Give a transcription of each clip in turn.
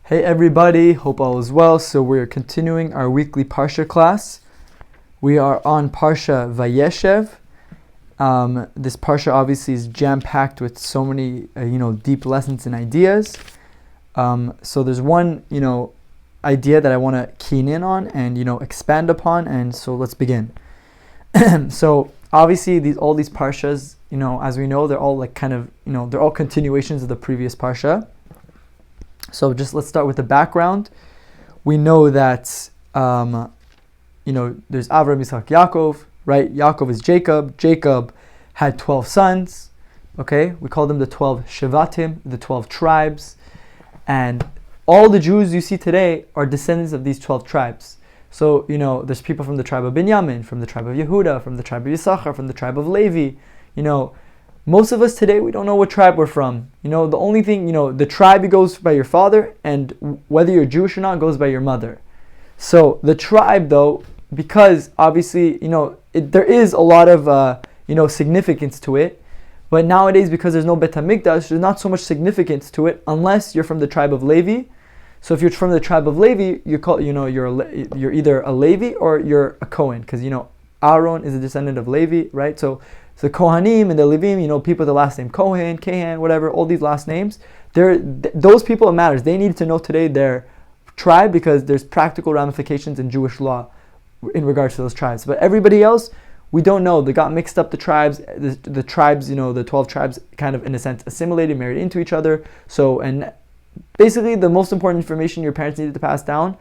Hey everybody, hope all is well. So we're continuing our weekly Parsha class. We are on Parashat Vayeshev. This Parsha obviously is jam-packed with so many, deep lessons and ideas. So there's one, idea that I want to keen in on and, expand upon. And so let's begin. So obviously all these Parshas, as we know, they're all they're all continuations of the previous Parsha. So just let's start with the background. We know that, there's Avram, Yitzchak, Yaakov, right? Yaakov is Jacob. Jacob had 12 sons, okay? We call them the 12 Shevatim, the 12 tribes. And all the Jews you see today are descendants of these 12 tribes. So, there's people from the tribe of Binyamin, from the tribe of Yehuda, from the tribe of Yisachar, from the tribe of Levi, Most of us today, we don't know what tribe we're from. The only thing, the tribe goes by your father, and whether you're Jewish or not goes by your mother. So the tribe, though, because obviously, there is a lot of, significance to it. But nowadays, because there's no Bet HaMikdash, there's not so much significance to it unless you're from the tribe of Levi. So if you're from the tribe of Levi, you're either a Levi or you're a Cohen, because Aaron is a descendant of Levi, right? So the Kohanim and the Levim, people with the last name Cohen, Kehan, whatever, all these last names, those people, it matters. They need to know today their tribe because there's practical ramifications in Jewish law in regards to those tribes. But everybody else, we don't know. They got mixed up, the tribes. The tribes, the 12 tribes kind of, in a sense, assimilated, married into each other. So, and basically the most important information your parents needed to pass down,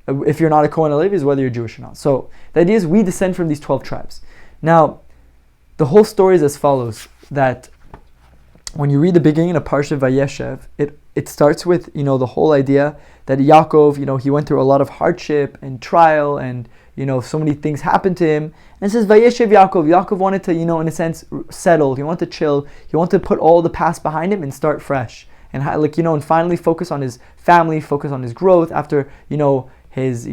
if you're not a Kohen or Levi, is whether you're Jewish or not. So the idea is we descend from these 12 tribes. Now, the whole story is as follows, that when you read the beginning of Parashat Vayeshev, it starts with, the whole idea that Yaakov, he went through a lot of hardship and trial and, so many things happened to him. And it says, Vayeshev Yaakov. Yaakov wanted to, in a sense, settle. He wanted to chill. He wanted to put all the past behind him and start fresh. And, and finally focus on his family, focus on his growth after, his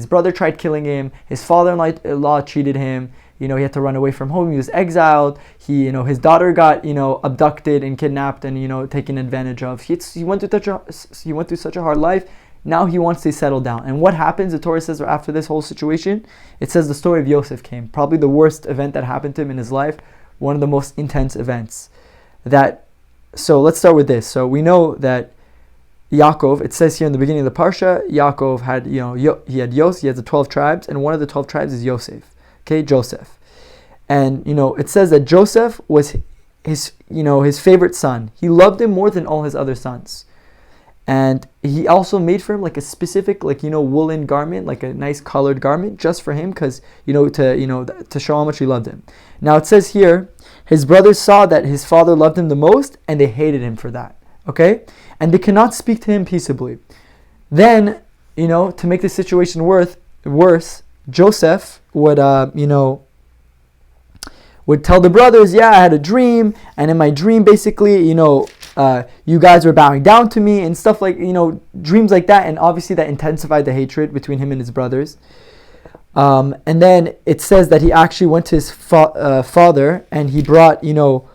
brother tried killing him. His father-in-law cheated him. He had to run away from home. He was exiled. His daughter got, abducted and kidnapped and, taken advantage of. He went through such a hard life. Now he wants to settle down. And what happens? The Torah says after this whole situation, it says the story of Yosef came. Probably the worst event that happened to him in his life. One of the most intense events. So let's start with this. So we know that Yaakov, it says here in the beginning of the Parsha, Yaakov had, he has the 12 tribes, and one of the 12 tribes is Yosef. Okay, Joseph. And, it says that Joseph was his favorite son. He loved him more than all his other sons. And he also made for him like a specific, woolen garment, like a nice colored garment just for him because, to show how much he loved him. Now it says here, his brothers saw that his father loved him the most and they hated him for that. Okay? And they cannot speak to him peaceably. Then, to make the situation worse, Joseph would tell the brothers, I had a dream, and in my dream, basically, you guys were bowing down to me, and stuff like, dreams like that, and obviously that intensified the hatred between him and his brothers. And then it says that he actually went to his father, and he brought, evil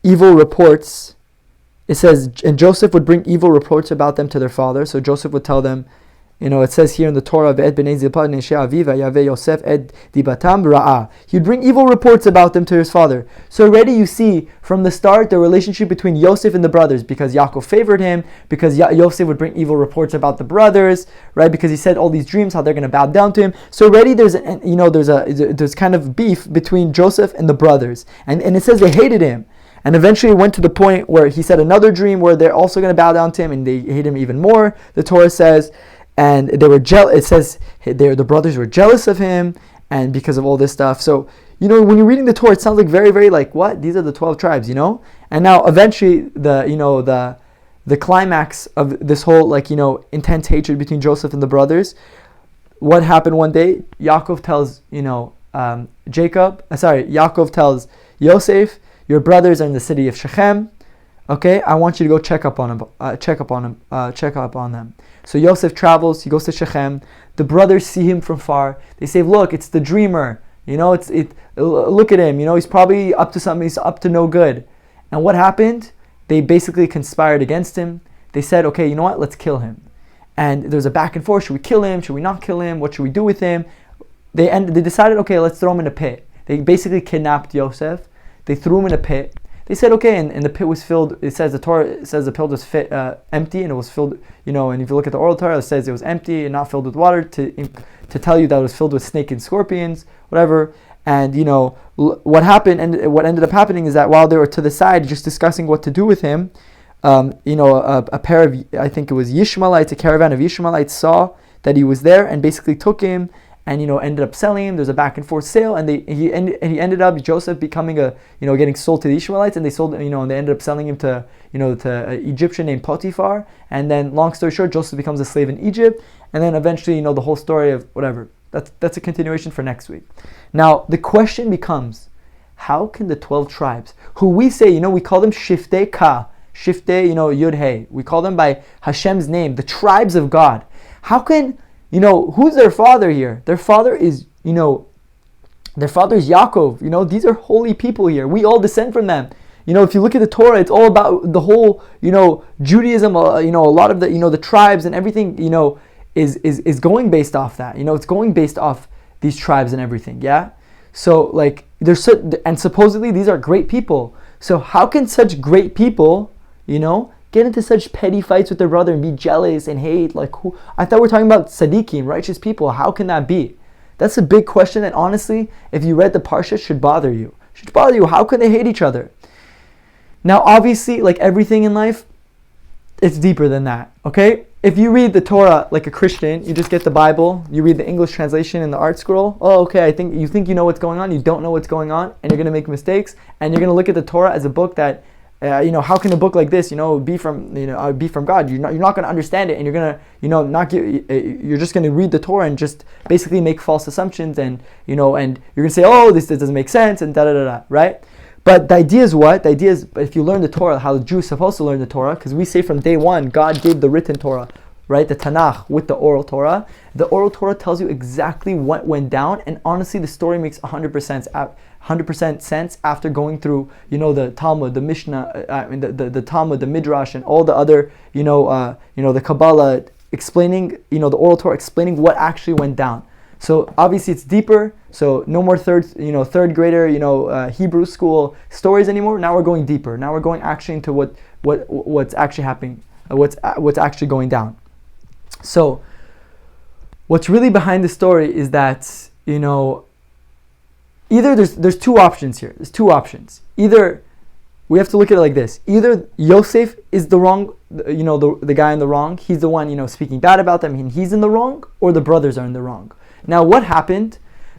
reports. It says, and Joseph would bring evil reports about them to their father, so Joseph would tell them, it says here in the Torah, he'd bring evil reports about them to his father. So already you see from the start the relationship between Yosef and the brothers, because Yaakov favored him, because Yosef would bring evil reports about the brothers, right? Because he said all these dreams, how they're going to bow down to him. So already there's kind of beef between Joseph and the brothers, and it says they hated him. And eventually it went to the point where he said another dream where they're also going to bow down to him, and they hate him even more. The Torah says. And they were it says the brothers were jealous of him, and because of all this stuff. So, when you're reading the Torah, it sounds like very, very like, what? These are the 12 tribes, And now eventually the climax of this whole intense hatred between Joseph and the brothers. What happened one day? Yaakov tells Yaakov tells Yosef, your brothers are in the city of Shechem. Okay, I want you to go check up on them. So Yosef travels, he goes to Shechem. The brothers see him from far. They say, look, it's the dreamer. Look at him. He's probably up to something. He's up to no good. And what happened? They basically conspired against him. They said, okay, you know what? Let's kill him. and there's a back and forth. Should we kill him? Should we not kill him? What should we do with him? They decided, okay, let's throw him in a pit. They basically kidnapped Yosef. They threw him in a pit. They said, okay, and the pit was filled. It says the pit was empty, and it was filled. And if you look at the oral Torah, it says it was empty and not filled with water to tell you that it was filled with snakes and scorpions, whatever. And what happened, and what ended up happening is that while they were to the side just discussing what to do with him, a pair of, I think it was Yishmaelites, a caravan of Yishmaelites saw that he was there and basically took him and ended up selling him. There's a back and forth sale, and he ended up, Joseph, becoming getting sold to the Ishmaelites, and they sold and they ended up selling him to an Egyptian named Potiphar. And then, long story short, Joseph becomes a slave in Egypt, and then eventually the whole story of whatever. That's a continuation for next week. Now the question becomes, how can the 12 tribes, who we say we call them Shiftei Ka, Shiftei Yud Hey, we call them by Hashem's name, the tribes of God. How can who's their father here? Their father is, Yaakov. These are holy people here. We all descend from them. If you look at the Torah, it's all about the whole, Judaism. A lot of the tribes and everything, is going based off that. It's going based off these tribes and everything. Yeah. So and supposedly these are great people. So how can such great people, get into such petty fights with their brother and be jealous and hate? Who? I thought we were talking about tzaddikim, righteous people. How can that be? That's a big question that honestly, if you read the Parsha, should bother you. How can they hate each other? Now, obviously, like everything in life, it's deeper than that, okay? If you read the Torah like a Christian, you just get the Bible, you read the English translation in the art scroll, I think you know what's going on, you don't know what's going on, and you're going to make mistakes, and you're going to look at the Torah as a book that how can a book like this, be from God? You're not going to understand it, and you're going to, you're just going to read the Torah and just basically make false assumptions, and and you're going to say, this doesn't make sense, and right? But the idea is what? The idea is, if you learn the Torah, how the Jew is supposed to learn the Torah, because we say from day one, God gave the written Torah, right? The Tanakh with the oral Torah. The oral Torah tells you exactly what went down, and honestly, the story makes 100% sense after going through, the Talmud, the Mishnah, the Talmud, the Midrash, and all the other, the Kabbalah explaining, the oral Torah explaining what actually went down. So obviously it's deeper. So no more third grader, Hebrew school stories anymore. Now we're going deeper. Now we're going actually into what's actually happening, what's actually going down. So what's really behind the story is that, either there's two options here. There's two options. Either we have to look at it like this. Either Yosef is the wrong, the guy in the wrong. He's the one, speaking bad about them, and he's in the wrong, or the brothers are in the wrong. Now what happened?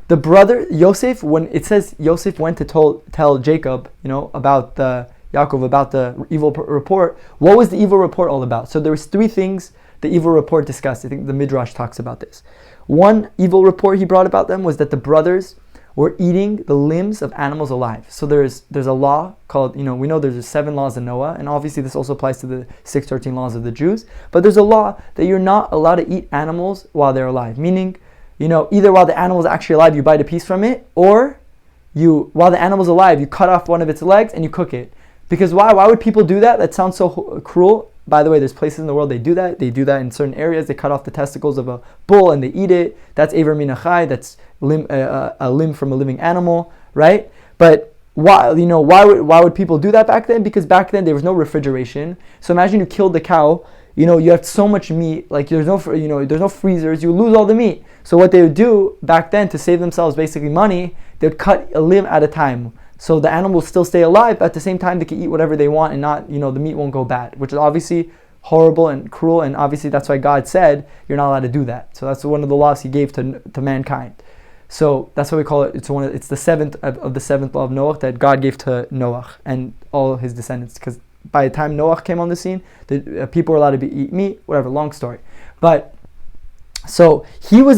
The brother, Yosef, when it says Yosef went to tell Jacob, about Yaakov, about the evil report, what was the evil report all about? So there was three things the evil report discussed. I think the Midrash talks about this. One evil report he brought about them was that the brothers were eating the limbs of animals alive. So there's a law called, we know there's 7 laws of Noah, and obviously this also applies to the 613 laws of the Jews, but there's a law that you're not allowed to eat animals while they're alive, meaning, either while the animal is actually alive, you bite a piece from it, or while the animal's alive, you cut off one of its legs and you cook it. Because why? Why would people do that? That sounds so cruel. By the way, there's places in the world they do that. They do that in certain areas. They cut off the testicles of a bull and they eat it. That's Ever Min HaChai. That's a limb from a living animal, right? But why would people do that back then? Because back then there was no refrigeration. So imagine you killed the cow. You have so much meat. Like there's no freezers. You lose all the meat. So what they would do back then to save themselves basically money, they would cut a limb at a time. So the animal will still stay alive, but at the same time they can eat whatever they want and not, the meat won't go bad, which is obviously horrible and cruel, and obviously that's why God said you're not allowed to do that. So that's one of the laws he gave to mankind. So that's why we call it, it's the seventh of the seventh law of Noah that God gave to Noah and all his descendants, because by the time Noah came on the scene, the people were allowed to eat meat, whatever, long story. But so Joseph was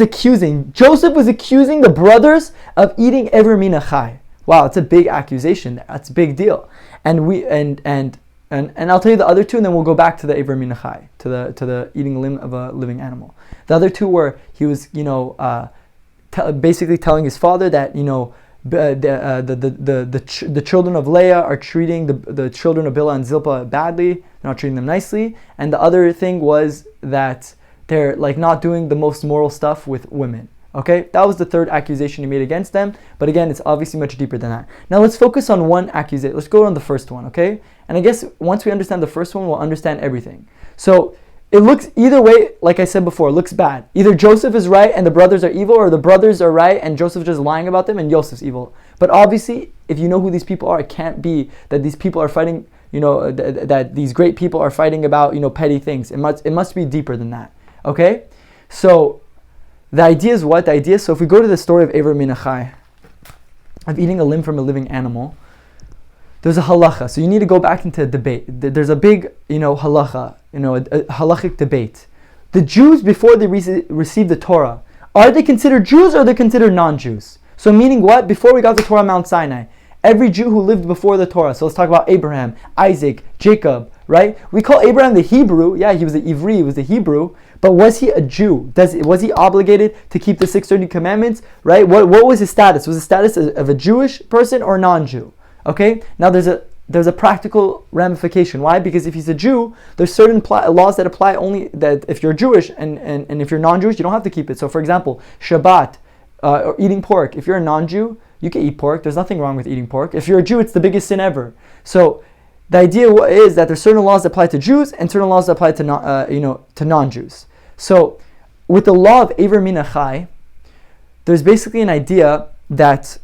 accusing the brothers of eating Ever Min HaChai. Wow, it's a big accusation there. That's a big deal. And I'll tell you the other two, and then we'll go back to the Ever Min HaChai, to the eating limb of a living animal. The other two were he was basically telling his father that the children of Leah are treating the children of Bilhah and Zilpah badly. They're not treating them nicely. And the other thing was that they're like not doing the most moral stuff with women. Okay, that was the third accusation he made against them. But again, it's obviously much deeper than that. Now let's focus on one accusation. Let's go on the first one, okay? And I guess once we understand the first one, we'll understand everything. So it looks either way, like I said before, it looks bad. Either Joseph is right and the brothers are evil, or the brothers are right and Joseph's just lying about them and Joseph's evil. But obviously, if you know who these people are, it can't be that these people are fighting, that these great people are fighting about, petty things. It must be deeper than that. Okay? So the idea is what? So if we go to the story of Ever Minachai, of eating a limb from a living animal, there's a halacha. So you need to go back into a debate. There's a big, halacha, a halachic debate. The Jews, before they received the Torah, are they considered Jews or are they considered non-Jews? So meaning what? Before we got the Torah on Mount Sinai, every Jew who lived before the Torah, so let's talk about Abraham, Isaac, Jacob, right? We call Abraham the Hebrew. Yeah, he was the Ivri, he was the Hebrew. But was he a Jew? Was he obligated to keep the 630 commandments, right? What was his status? Was his status of a Jewish person or non-Jew? Okay, now there's a practical ramification. Why? Because if he's a Jew, there's certain laws that apply only that if you're Jewish, and if you're non-Jewish, you don't have to keep it. So for example, Shabbat, or eating pork. If you're a non-Jew, you can eat pork. There's nothing wrong with eating pork. If you're a Jew, it's the biggest sin ever. So the idea is that there's certain laws that apply to Jews and certain laws that apply to non-Jews. So with the law of Ever Minachai, there's basically an idea that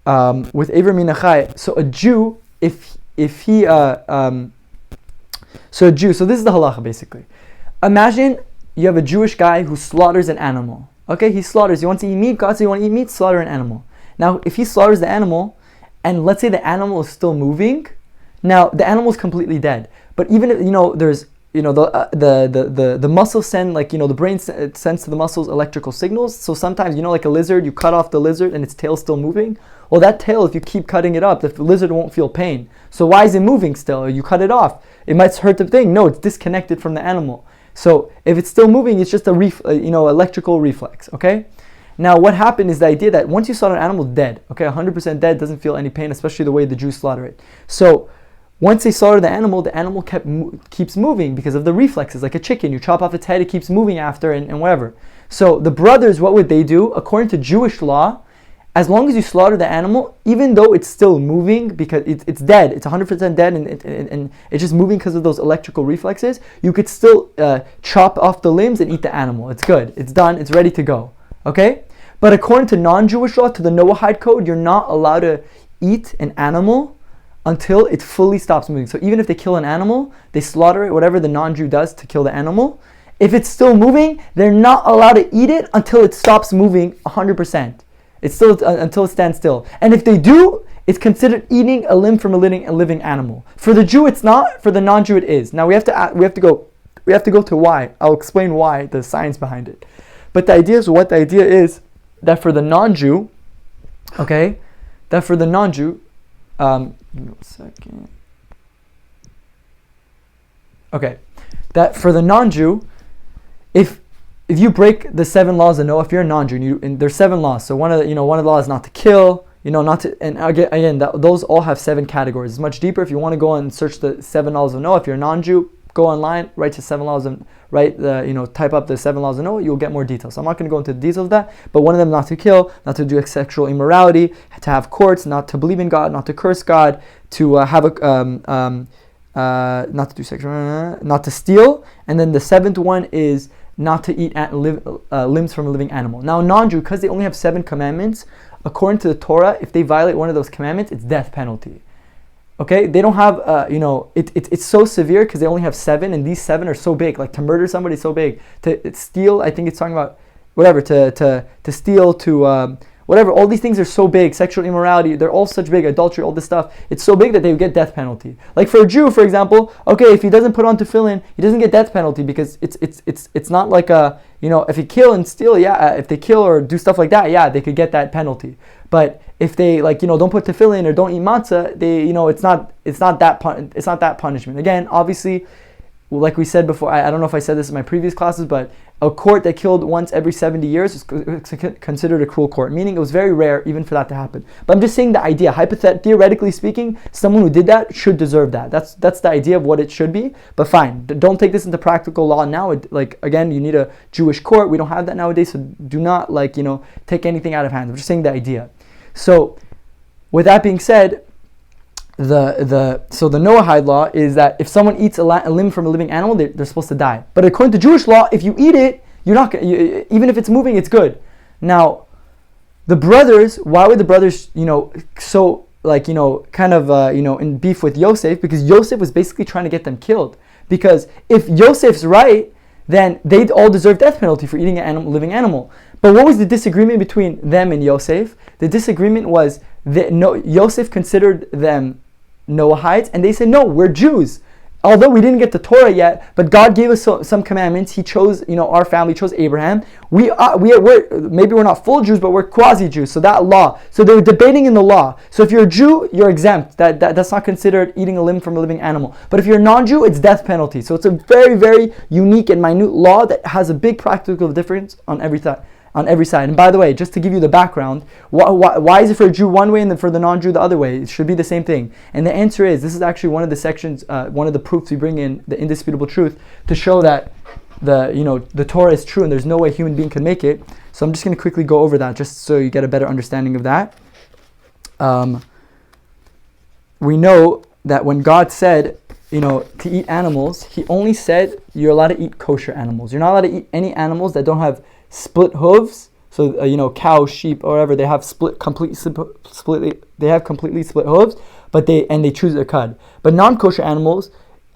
with Ever Minachai, so a Jew, so this is the halacha basically. Imagine you have a Jewish guy who slaughters an animal. Okay, he slaughters. He wants to eat meat. God says you want to eat meat, slaughter an animal. Now, if he slaughters the animal, and let's say the animal is still moving, now the animal is completely dead. But even if there's the muscles send the brain sends to the muscles electrical signals. So sometimes like a lizard, you cut off the lizard and its tail's still moving. Well, that tail, if you keep cutting it up, the lizard won't feel pain. So why is it moving still? You cut it off. It might hurt the thing. No, it's disconnected from the animal. So if it's still moving, it's just a electrical reflex. Okay. Now what happened is the idea that once you slaughter an animal, dead. Okay, 100% dead, doesn't feel any pain, especially the way the Jews slaughter it. So once they slaughter the animal keeps moving because of the reflexes, like a chicken. You chop off its head, it keeps moving after and whatever. So the brothers, what would they do? According to Jewish law, as long as you slaughter the animal, even though it's still moving because it's dead, it's 100% dead and it's just moving because of those electrical reflexes, you could still chop off the limbs and eat the animal. It's good, it's done, it's ready to go. Okay? But according to non-Jewish law, to the Noahide code, you're not allowed to eat an animal until it fully stops moving. So even if they kill an animal, they slaughter it, whatever the non-Jew does to kill the animal, if it's still moving, they're not allowed to eat it until it stops moving 100%. It's still until it stands still. And if they do, it's considered eating a limb from a living animal. For the Jew, it's not. For the non-Jew, it is. Now we have to go to why. I'll explain why, the science behind it. But the idea is that for the non-Jew, okay, give me 1 second. Okay, that for the non-Jew, if you break the 7 laws of Noah, if you're a non-Jew, and there's 7 laws. So one of the laws is not to kill, not to, and again, those all have 7 categories. It's much deeper. If you want to go and search the 7 laws of Noah, if you're a non-Jew, go online, type up the 7 laws of Noah, you'll get more details. So I'm not going to go into the details of that, but one of them, not to kill, not to do sexual immorality, to have courts, not to believe in God, not to curse God, to have not to do sexual, not to steal, and then the 7th one is not to eat limbs from a living animal. Now, non-Jew, because they only have 7 commandments, according to the Torah, if they violate one of those commandments, it's death penalty. Okay, they don't have, it's so severe because they only have 7, and these 7 are so big. Like to murder somebody is so big. To steal, I think it's talking about whatever. To steal, to whatever. All these things are so big. Sexual immorality, they're all such big. Adultery, all this stuff. It's so big that they would get death penalty. Like for a Jew, for example, okay, if he doesn't put on tefillin, he doesn't get death penalty because it's not like a if he kill and steal, if they kill or do stuff like that, they could get that penalty. But if they don't put tefillin or don't eat matzah, they it's not that punishment. Again, obviously, like we said before, I don't know if I said this in my previous classes, but a court that killed once every 70 years is considered a cruel court, meaning it was very rare even for that to happen. But I'm just saying the idea, theoretically speaking, someone who did that should deserve that. That's the idea of what it should be. But fine, don't take this into practical law now. Again, you need a Jewish court. We don't have that nowadays, so do not take anything out of hand. I'm just saying the idea. So with that being said, the Noahide law is that if someone eats a limb from a living animal, they're supposed to die. But according to Jewish law, if you eat it, you're not even if it's moving, it's good. Now, the brothers, why were the brothers, in beef with Yosef? Because Yosef was basically trying to get them killed. Because if Yosef's right, then they'd all deserve death penalty for eating a living animal. But what was the disagreement between them and Yosef? The disagreement was that Yosef considered them Noahides, and they said, no, we're Jews. Although we didn't get the Torah yet, but God gave us some commandments. He chose, our family chose Abraham. We're maybe we're not full Jews, but we're quasi-Jews. So that law. So they were debating in the law. So if you're a Jew, you're exempt. That's not considered eating a limb from a living animal. But if you're a non-Jew, it's death penalty. So it's a very, very unique and minute law that has a big practical difference on every side. And by the way, just to give you the background, why is it for a Jew one way and then for the non-Jew the other way? It should be the same thing. And the answer is, this is actually one of the sections, one of the proofs we bring in, the indisputable truth, to show that the Torah is true and there's no way a human being can make it. So I'm just going to quickly go over that just so you get a better understanding of that. We know that when God said, to eat animals, He only said you're allowed to eat kosher animals. You're not allowed to eat any animals that don't have split hooves. So cow, sheep, or whatever, they have completely split hooves, but they choose a cud. But non-kosher animals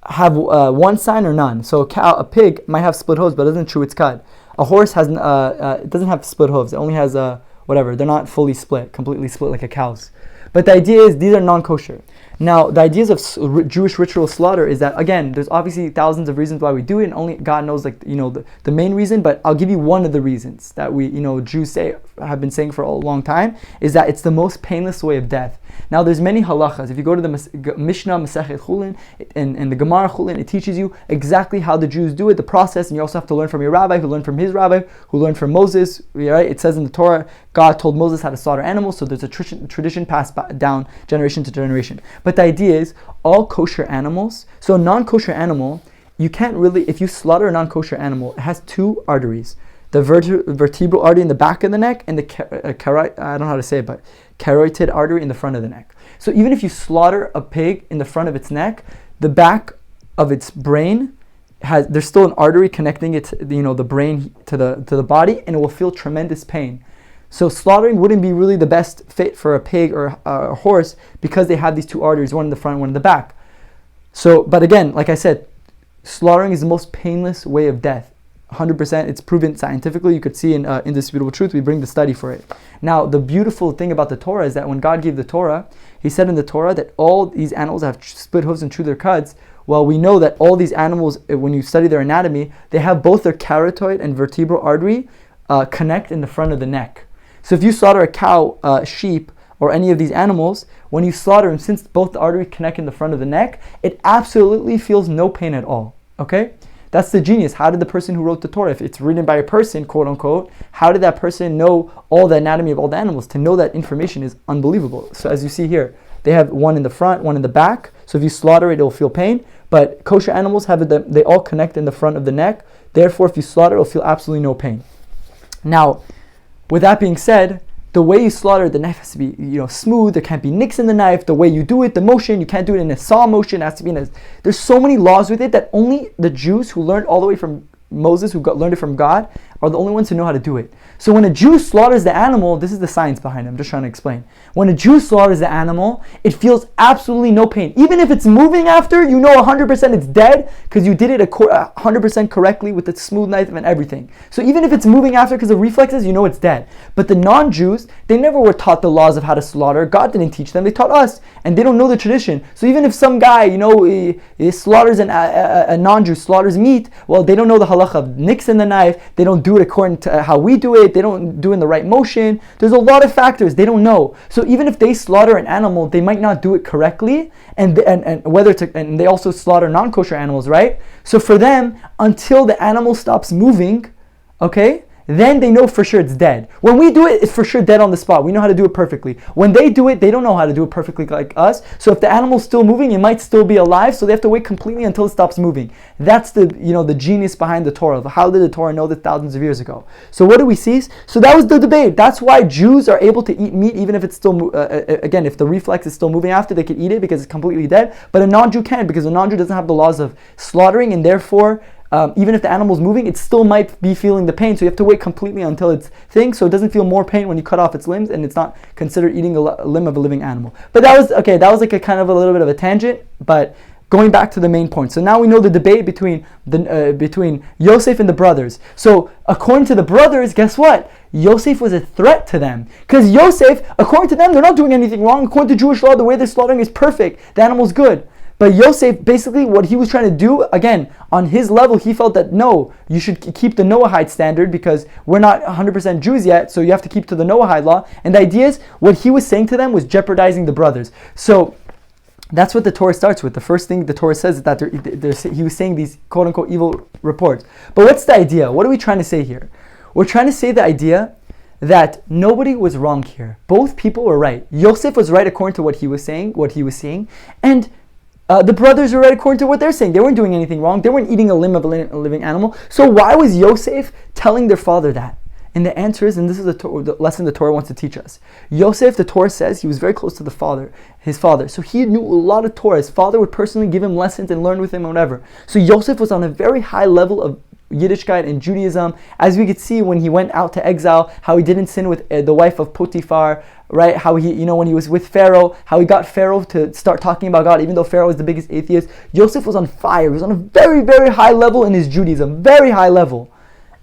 have one sign or none. So a pig might have split hooves, but it doesn't chew its cud. A horse has it doesn't have split hooves. It only has whatever. They're not fully split, completely split like a cow's. But the idea is these are non-kosher. Now, the ideas of Jewish ritual slaughter is that, again, there's obviously thousands of reasons why we do it, and only God knows, the main reason. But I'll give you one of the reasons that we, Jews have been saying for a long time, is that it's the most painless way of death. Now, there's many halachas. If you go to the Mishnah, Masechet Chulin, and the Gemara Chulin, it teaches you exactly how the Jews do it, the process, and you also have to learn from your rabbi, who learned from his rabbi, who learned from Moses. Right? It says in the Torah, God told Moses how to slaughter animals, so there's a tradition passed down generation to generation. But the idea is, all kosher animals, so a non-kosher animal, you can't really, if you slaughter a non-kosher animal, it has two arteries. The vertebral artery in the back of the neck and the I don't know how to say it, but carotid artery in the front of the neck. So even if you slaughter a pig in the front of its neck, the back of its brain there's still an artery connecting it to, the brain to the body, and it will feel tremendous pain. So slaughtering wouldn't be really the best fit for a pig or a horse because they have these two arteries, one in the front, one in the back. So, but again, like I said, slaughtering is the most painless way of death. 100%, it's proven scientifically. You could see in Indisputable Truth, we bring the study for it. Now, the beautiful thing about the Torah is that when God gave the Torah, He said in the Torah that all these animals have split hooves and chew their cuds. Well, we know that all these animals, when you study their anatomy, they have both their carotid and vertebral artery connect in the front of the neck. So if you slaughter a cow, sheep, or any of these animals, when you slaughter them, since both the arteries connect in the front of the neck, it absolutely feels no pain at all. Okay? That's the genius. How did the person who wrote the Torah, if it's written by a person, quote unquote, how did that person know all the anatomy of all the animals? To know that information is unbelievable. So as you see here, they have one in the front, one in the back. So if you slaughter it, it'll feel pain. But kosher animals have it, they all connect in the front of the neck. Therefore, if you slaughter, it'll feel absolutely no pain. Now, with that being said, the way you slaughter, the knife has to be, smooth. There can't be nicks in the knife. The way you do it, the motion, you can't do it in a saw motion. It has to be there's so many laws with it that only the Jews who learned all the way from Moses, who learned it from God, are the only ones who know how to do it. So when a Jew slaughters the animal, this is the science behind it, I'm just trying to explain. When a Jew slaughters the animal, it feels absolutely no pain. Even if it's moving after, 100% it's dead, because you did it 100% correctly with the smooth knife and everything. So even if it's moving after because of reflexes, it's dead. But the non-Jews, they never were taught the laws of how to slaughter. God didn't teach them, they taught us. And they don't know the tradition. So even if some guy, he slaughters a non-Jew, slaughters meat, well, they don't know the halacha of nicks in the knife, they don't do it according to how we do it, they don't do it in the right motion. There's a lot of factors they don't know. So even if they slaughter an animal, they might not do it correctly, and they also slaughter non-kosher animals, right? So for them, until the animal stops moving, okay, then they know for sure it's dead. When we do it, it's for sure dead on the spot. We know how to do it perfectly. When they do it, they don't know how to do it perfectly like us. So if the animal's still moving, it might still be alive, so they have to wait completely until it stops moving. That's the genius behind the Torah. How did the Torah know that thousands of years ago? So what do we see? So that was the debate. That's why Jews are able to eat meat even if it's still, again, if the reflex is still moving after, they can eat it because it's completely dead. But a non-Jew can't, because a non-Jew doesn't have the laws of slaughtering, and therefore, even if the animal's moving, it still might be feeling the pain. So you have to wait completely until it's thing, so it doesn't feel more pain when you cut off its limbs, and it's not considered eating a limb of a living animal. But that was like a kind of a little bit of a tangent, but going back to the main point. So now we know the debate between Yosef and the brothers. So according to the brothers, guess what? Yosef was a threat to them. Because Yosef, according to them, they're not doing anything wrong. According to Jewish law, the way they're slaughtering is perfect. The animal's good. But Yosef, basically what he was trying to do, again, on his level, he felt that no, you should keep the Noahide standard because we're not 100% Jews yet, so you have to keep to the Noahide law. And the idea is, what he was saying to them was jeopardizing the brothers. So that's what the Torah starts with. The first thing the Torah says is that he was saying these quote-unquote evil reports. But what's the idea? What are we trying to say here? We're trying to say the idea that nobody was wrong here. Both people were right. Yosef was right according to what he was saying, and the brothers were right according to what they're saying. They weren't doing anything wrong. They weren't eating a limb of a living animal. So why was Yosef telling their father that? And the answer is, and this is the lesson the Torah wants to teach us. Yosef, the Torah says, he was very close to his father. So he knew a lot of Torah. His father would personally give him lessons and learn with him and whatever. So Yosef was on a very high level of Yiddishkeit and Judaism, as we could see when he went out to exile, how he didn't sin with the wife of Potiphar, right? How he, when he was with Pharaoh, how he got Pharaoh to start talking about God, even though Pharaoh was the biggest atheist. Yosef was on fire. He was on a very, very high level in his Judaism, very high level.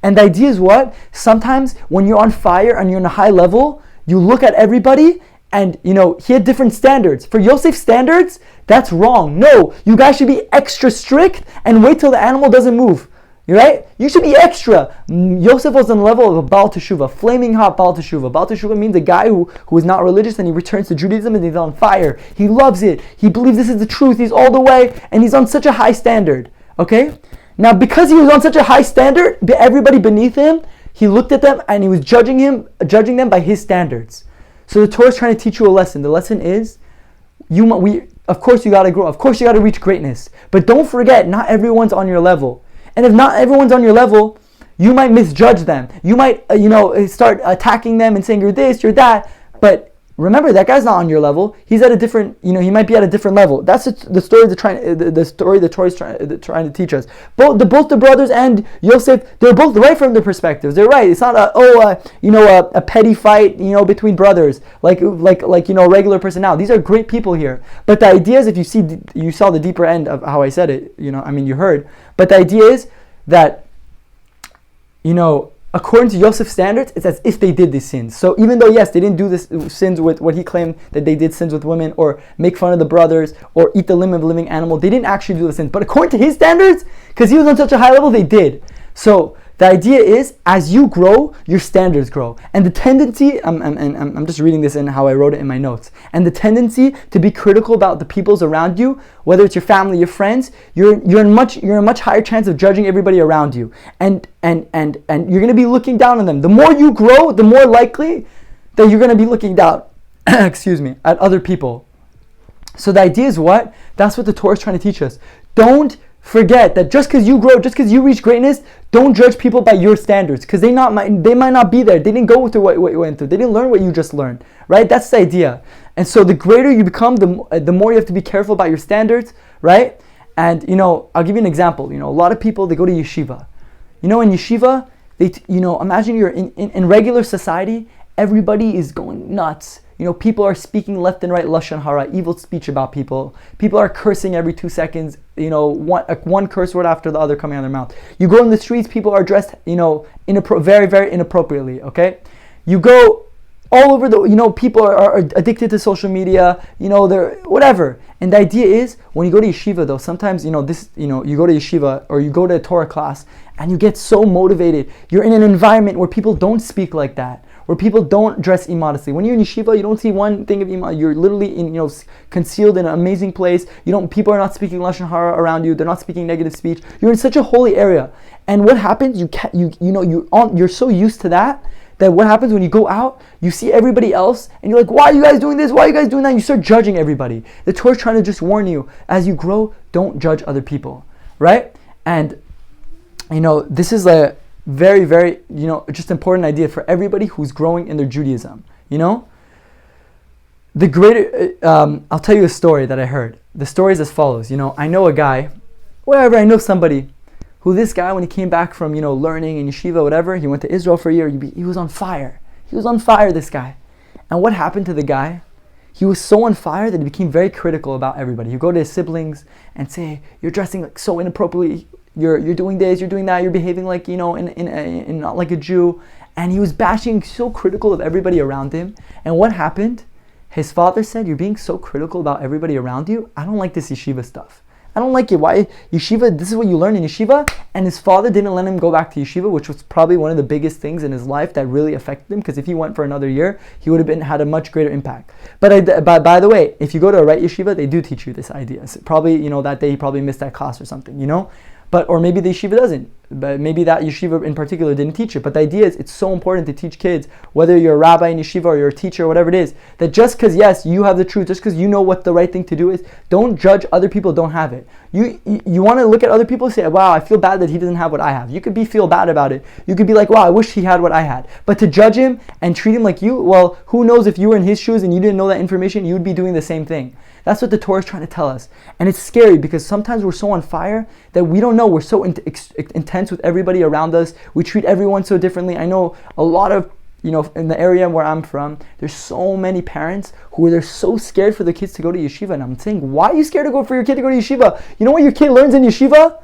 And the idea is what? Sometimes when you're on fire and you're on a high level, you look at everybody and, he had different standards. For Yosef's standards, that's wrong. No, you guys should be extra strict and wait till the animal doesn't move. Right? You should be extra. Yosef was on the level of a Baal Teshuvah, flaming hot Baal Teshuvah. Baal Teshuvah means a guy who is not religious and he returns to Judaism and he's on fire. He loves it. He believes this is the truth. He's all the way and he's on such a high standard. Okay? Now because he was on such a high standard, everybody beneath him, he looked at them and he was judging them by his standards. So the Torah is trying to teach you a lesson. The lesson is, of course you got to grow. Of course you got to reach greatness. But don't forget, not everyone's on your level. And if not everyone's on your level, you might misjudge them. You might, start attacking them and saying you're this, you're that. But remember, that guy's not on your level. He's at a different, he might be at a different level. That's the story the Torah is trying to teach us. Both the brothers and Yosef, they're both right from their perspectives. They're right. It's not a petty fight, between brothers, like regular person now. These are great people here. But the idea is, if you saw the deeper end of how I said it, you heard. But the idea is that, according to Yosef's standards, it's as if they did these sins. So even though, yes, they didn't do this sins with what he claimed that they did, sins with women, or make fun of the brothers, or eat the limb of a living animal, they didn't actually do the sins. But according to his standards, because he was on such a high level, they did. So the idea is, as you grow, your standards grow. And the tendency, I'm just reading this in how I wrote it in my notes, and the tendency to be critical about the peoples around you, whether it's your family, your friends, you're in a much higher chance of judging everybody around you. And you're going to be looking down on them. The more you grow, the more likely that you're going to be looking down, at other people. So the idea is what? That's what the Torah is trying to teach us. Don't forget that just because you grow, just because you reach greatness, don't judge people by your standards, because they might not be there. They didn't go through what you went through. They didn't learn what you just learned, right? That's the idea. And so the greater you become, the more you have to be careful about your standards, right? And I'll give you an example. A lot of people, they go to yeshiva. In yeshiva, imagine you're in regular society, everybody is going nuts. People are speaking left and right lashon hara, evil speech about people. People are cursing every 2 seconds. One curse word after the other coming out of their mouth. You go in the streets, people are dressed, very, very inappropriately. Okay, you go all over the, people are addicted to social media. They're whatever. And the idea is, when you go to yeshiva, though, sometimes you go to yeshiva or you go to a Torah class and you get so motivated. You're in an environment where people don't speak like that. where people don't dress immodestly. When you're in yeshiva, you don't see one thing of immodesty. You're literally concealed in an amazing place. People are not speaking lashon hara around you. They're not speaking negative speech. You're in such a holy area. And what happens? You're so used to that what happens when you go out, you see everybody else, and you're like, why are you guys doing this? Why are you guys doing that? And you start judging everybody. The Torah is trying to just warn you, as you grow, don't judge other people, right? And, this is a very, very, just important idea for everybody who's growing in their Judaism, The greater, I'll tell you a story that I heard. The story is as follows. I know a guy, I know somebody, who this guy, when he came back from, learning in yeshiva, whatever, he went to Israel for a year, he was on fire. He was on fire, this guy. And what happened to the guy? He was so on fire that he became very critical about everybody. He'd go to his siblings and say, you're dressing like so inappropriately, you're doing this, you're doing that, you're behaving like, in not like a Jew. And he was bashing, so critical of everybody around him. And what happened? His father said, you're being so critical about everybody around you, I don't like this yeshiva stuff. I don't like it. Why? Yeshiva, this is what you learn in yeshiva. And his father didn't let him go back to yeshiva, which was probably one of the biggest things in his life that really affected him, because if he went for another year, he would have had a much greater impact. But by the way, if you go to a right yeshiva, they do teach you this idea. So probably, that day he probably missed that class or something, Or maybe the yeshiva doesn't. But maybe that yeshiva in particular didn't teach it. But the idea is, it's so important to teach kids, whether you're a rabbi in yeshiva or you're a teacher or whatever it is, that just because, yes, you have the truth, just because you know what the right thing to do is, don't judge other people who don't have it. You want to look at other people and say, wow, I feel bad that he doesn't have what I have. You could feel bad about it. You could be like, wow, I wish he had what I had. But to judge him and treat him like you, well, who knows, if you were in his shoes and you didn't know that information, you would be doing the same thing. That's what the Torah is trying to tell us. And it's scary because sometimes we're so on fire that we don't know. We're so intense with everybody around us. We treat everyone so differently. I know a lot of, in the area where I'm from, there's so many parents they're so scared for their kids to go to yeshiva. And I'm saying, why are you scared for your kid to go to yeshiva? You know what your kid learns in yeshiva?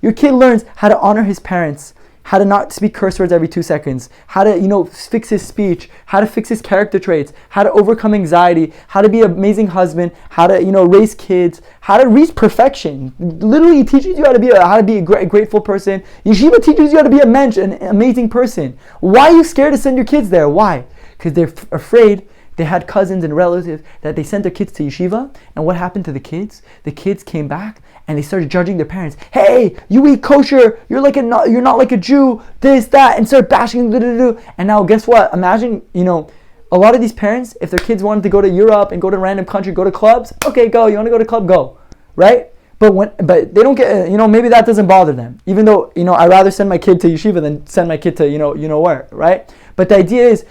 Your kid learns how to honor his parents, how to not speak curse words every 2 seconds, how to, fix his speech, how to fix his character traits, how to overcome anxiety, how to be an amazing husband, how to, raise kids, how to reach perfection. Literally, it teaches you how to be a grateful person. Yeshiva teaches you how to be a mensch, an amazing person. Why are you scared to send your kids there? Why? Because they're afraid. They had cousins and relatives that they sent their kids to yeshiva, and what happened to the kids? The kids came back and they started judging their parents. Hey, you eat kosher, you're not like a Jew, this, that, and start bashing, and now guess what? Imagine, a lot of these parents, if their kids wanted to go to Europe and go to a random country, go to clubs, okay, go. You want to go to club, go, right? But they don't get, maybe that doesn't bother them. Even though, I'd rather send my kid to yeshiva than send my kid to, where, right? But the idea is,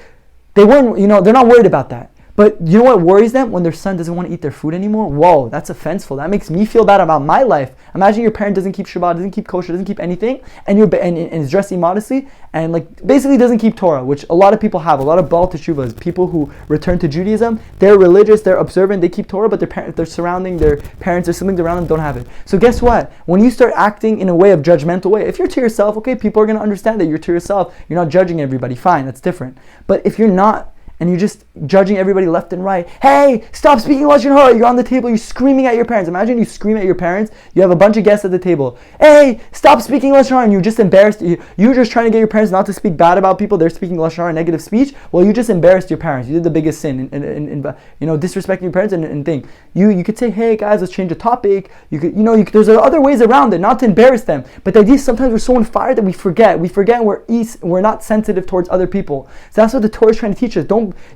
they're not worried about that. But you know what worries them? When their son doesn't want to eat their food anymore. Whoa, that's offenseful. That makes me feel bad about my life. Imagine your parent doesn't keep Shabbat, doesn't keep kosher, doesn't keep anything, and is dressed immodestly, and basically doesn't keep Torah, which a lot of people have. A lot of Baal Teshuvahs, people who return to Judaism, they're religious, they're observant, they keep Torah, but their parents, their siblings around them don't have it. So guess what? When you start acting in a way of judgmental way, if you're to yourself, okay, people are going to understand that you're to yourself. You're not judging everybody. Fine, that's different. But if you're not, and you're just judging everybody left and right. Hey, stop speaking lashon hara. You're on the table, you're screaming at your parents. Imagine you scream at your parents. You have a bunch of guests at the table. Hey, stop speaking lashon hara. And you're just embarrassed. You're just trying to get your parents not to speak bad about people. They're speaking lashon hara, negative speech. Well, you just embarrassed your parents. You did the biggest sin in disrespecting your parents and thing. You could say, hey guys, let's change the topic. There's other ways around it, not to embarrass them. But the idea is sometimes we're so on fire that we forget. And we're not sensitive towards other people. So that's what the Torah is trying to teach us.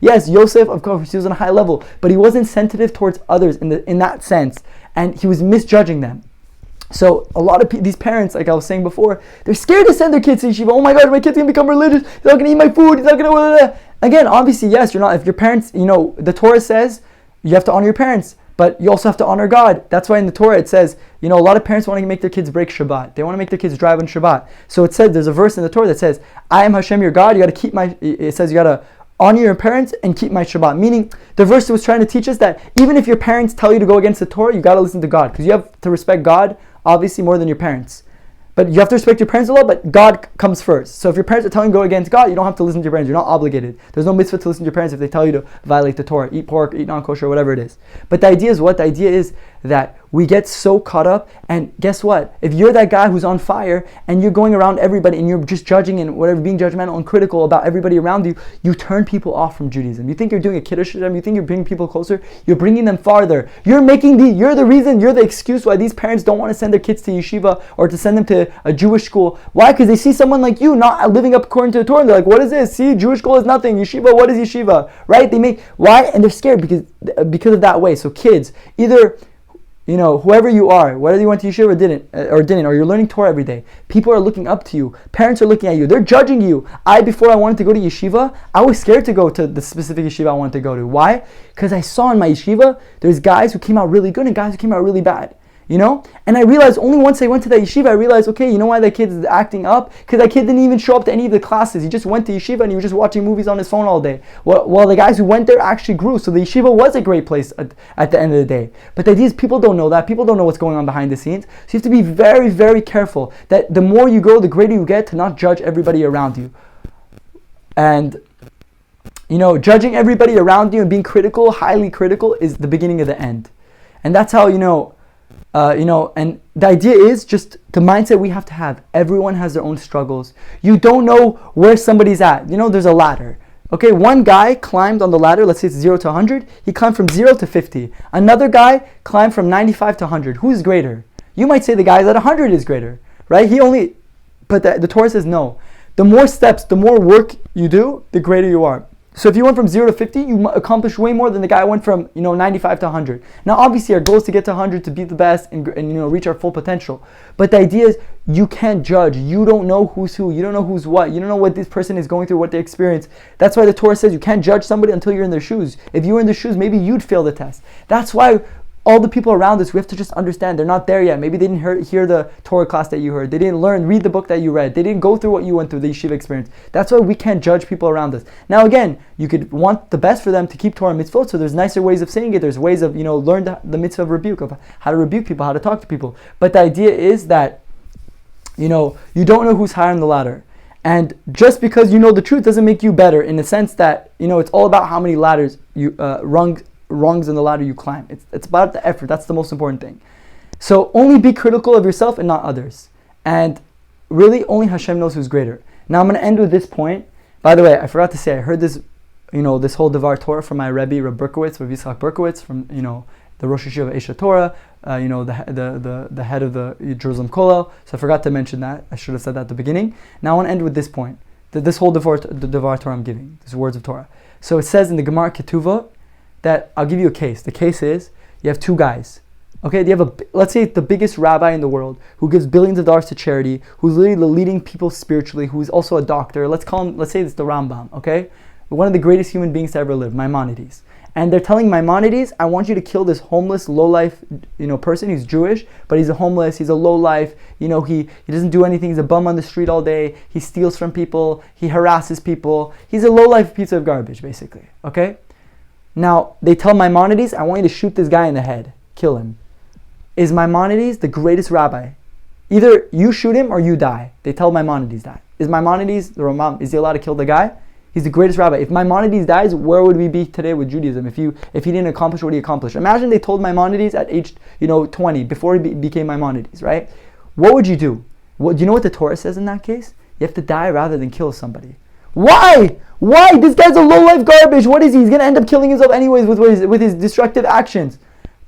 Yes, Yosef, of course, he was on a high level, but he wasn't sensitive towards others in that sense, and he was misjudging them. So a lot of these parents, like I was saying before, they're scared to send their kids to yeshiva. Oh my God, my kid's gonna become religious. He's not gonna eat my food. He's not gonna. Again, obviously, yes, you're not. If your parents, the Torah says you have to honor your parents, but you also have to honor God. That's why in the Torah it says, a lot of parents want to make their kids break Shabbat. They want to make their kids drive on Shabbat. So it says, there's a verse in the Torah that says, I am Hashem your God. You got to keep it says you got to honor your parents and keep my Shabbat. Meaning, the verse was trying to teach us that even if your parents tell you to go against the Torah, you got to listen to God. Because you have to respect God, obviously, more than your parents. But you have to respect your parents a lot, but God comes first. So if your parents are telling you to go against God, you don't have to listen to your parents. You're not obligated. There's no mitzvah to listen to your parents if they tell you to violate the Torah, eat pork, eat non-kosher, whatever it is. But the idea is what? The idea is that we get so caught up, and guess what? If you're that guy who's on fire and you're going around everybody and you're just judging and whatever, being judgmental and critical about everybody around you, you turn people off from Judaism. You think you're doing a kiddush to them, you think you're bringing people closer, you're bringing them farther. You're the reason, you're the excuse why these parents don't want to send their kids to yeshiva or to send them to a Jewish school. Why? Because they see someone like you not living up according to the Torah, and they're like, what is this? See, Jewish school is nothing. Yeshiva, what is yeshiva? Right? Why? And they're scared because of that way. So kids, either, whoever you are, whether you went to yeshiva or you're learning Torah every day, people are looking up to you. Parents are looking at you. They're judging you. Before I wanted to go to yeshiva, I was scared to go to the specific yeshiva I wanted to go to. Why? Because I saw in my yeshiva, there's guys who came out really good and guys who came out really bad. And I realized only once I went to that yeshiva, I realized, okay, you know why that kid is acting up? Because that kid didn't even show up to any of the classes. He just went to yeshiva and he was just watching movies on his phone all day. Well, the guys who went there actually grew. So the yeshiva was a great place at the end of the day. But the idea is people don't know that. People don't know what's going on behind the scenes. So you have to be very, very careful that the more you go, the greater you get to not judge everybody around you. And judging everybody around you and being critical, highly critical, is the beginning of the end. And that's how, and the idea is just the mindset we have to have. Everyone has their own struggles. You don't know where somebody's at. There's a ladder. Okay, one guy climbed on the ladder, let's say it's 0 to 100. He climbed from 0 to 50. Another guy climbed from 95 to 100. Who's greater? You might say the guy at 100 is greater, right? But the Torah says no. The more steps, the more work you do, the greater you are. So if you went from 0 to 50, you accomplished way more than the guy who went from 95 to 100. Now obviously our goal is to get to 100 to be the best and reach our full potential. But the idea is you can't judge. You don't know who's who. You don't know who's what. You don't know what this person is going through, what they experience. That's why the Torah says you can't judge somebody until you're in their shoes. If you were in their shoes, maybe you'd fail the test. That's why all the people around us, we have to just understand they're not there yet. Maybe they didn't hear the Torah class that you heard. They didn't read the book that you read. They didn't go through what you went through, the yeshiva experience. That's why we can't judge people around us. Now again, you could want the best for them to keep Torah mitzvot, so there's nicer ways of saying it. There's ways of, learn the mitzvah of rebuke, of how to rebuke people, how to talk to people. But the idea is that, you don't know who's higher on the ladder. And just because you know the truth doesn't make you better, in the sense that, it's all about how many ladders rungs in the ladder you climb. It's about the effort. That's the most important thing. So only be critical of yourself and not others. And really only Hashem knows who's greater. Now I'm going to end with this point. By the way, I forgot to say, I heard this, this whole Devar Torah from my Rebbe, Reb Berkowitz, Reb Yitzchak Berkowitz, from, the Rosh Hashiva Esha Torah, the head of the Jerusalem Kollel. So I forgot to mention that. I should have said that at the beginning. Now I want to end with this point. This whole Devar Torah I'm giving, these words of Torah. So it says in the Gemara Ketuvah, that I'll give you a case. The case is you have two guys. Okay, let's say the biggest rabbi in the world who gives billions of dollars to charity, who's literally leading people spiritually, who's also a doctor. Let's say it's the Rambam. Okay, one of the greatest human beings to ever live, Maimonides. And they're telling Maimonides, I want you to kill this homeless, low-life, person. He's Jewish, but he's a homeless. He's a low-life. He doesn't do anything. He's a bum on the street all day. He steals from people. He harasses people. He's a low-life piece of garbage, basically. Okay. Now, they tell Maimonides, I want you to shoot this guy in the head. Kill him. Is Maimonides the greatest rabbi? Either you shoot him or you die. They tell Maimonides that. Is Maimonides, the Ramam, is he allowed to kill the guy? He's the greatest rabbi. If Maimonides dies, where would we be today with Judaism if he didn't accomplish what he accomplished? Imagine they told Maimonides at age 20, before he became Maimonides, right? What would you do? Do you know what the Torah says in that case? You have to die rather than kill somebody. Why? Why? This guy's a low-life garbage. What is he? He's going to end up killing himself anyways with his destructive actions.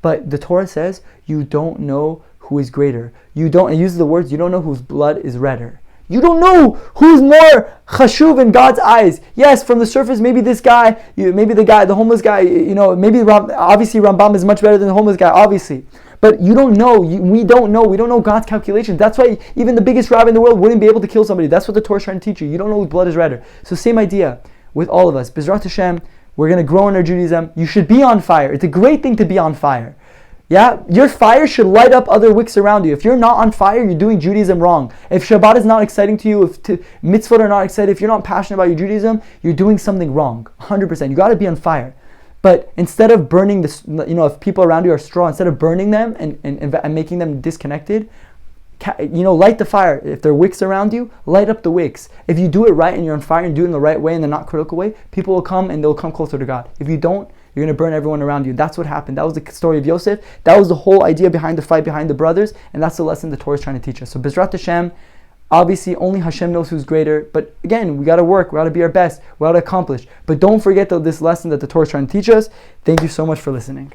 But the Torah says you don't know who is greater. It uses the words, you don't know whose blood is redder. You don't know who's more chashuv in God's eyes. Yes, from the surface, maybe this guy, maybe the homeless guy, maybe obviously Rambam is much better than the homeless guy, obviously. But you don't know. We don't know God's calculations. That's why even the biggest rabbi in the world wouldn't be able to kill somebody. That's what the Torah is trying to teach you. You don't know whose blood is redder. So same idea with all of us. B'ezrat Hashem, we're going to grow in our Judaism. You should be on fire. It's a great thing to be on fire. Yeah, your fire should light up other wicks around you. If you're not on fire, you're doing Judaism wrong. If Shabbat is not exciting to you, if mitzvot are not exciting, if you're not passionate about your Judaism, you're doing something wrong. 100%. You got to be on fire. But instead of burning this, if people around you are straw, instead of burning them and making them disconnected, light the fire. If there are wicks around you, light up the wicks. If you do it right and you're on fire and do it in the right way, in the not critical way, people will come and they'll come closer to God. If you don't, you're going to burn everyone around you. That's what happened. That was the story of Yosef. That was the whole idea behind the fight behind the brothers, and that's the lesson the Torah is trying to teach us. So Bezrat Hashem, obviously only Hashem knows who's greater, but again, we got to work, we got to be our best, we got to accomplish. But don't forget this lesson that the Torah is trying to teach us. Thank you so much for listening.